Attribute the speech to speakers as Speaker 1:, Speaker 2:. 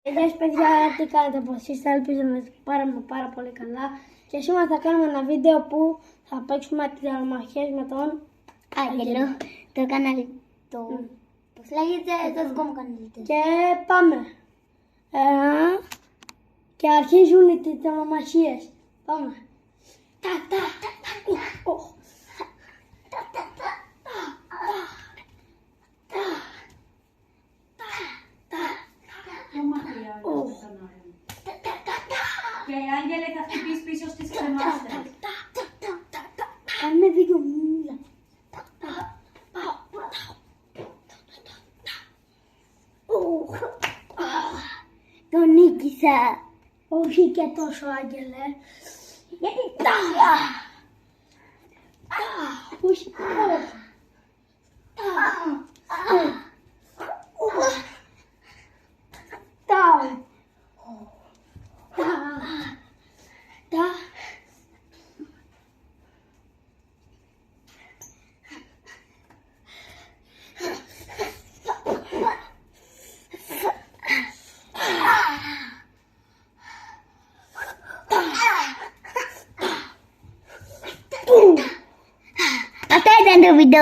Speaker 1: Γεια παιδιά, τι κάνετε πως είστε, ελπίζω να είστε πάρα πολύ καλά. Και σήμερα θα κάνουμε ένα βίντεο που θα παίξουμε τις διαλομαχίες με τον
Speaker 2: Άγγελο, το κανάλι του. Πώς λέγεται, το δικό μου κανάλι.
Speaker 1: Και πάμε. Και αρχίζουν οι διαλομαχίες. Πάμε.
Speaker 3: Και Άγγελε θα χτυπείς πίσω στις κρεμάστρες.
Speaker 1: Κάνουμε δύο μίλα.
Speaker 2: Το νίκησα.
Speaker 1: Όχι και τόσο, Άγγελε.
Speaker 2: Γιατί
Speaker 1: Όχι.
Speaker 2: Αυτό ήταν το βίντεο.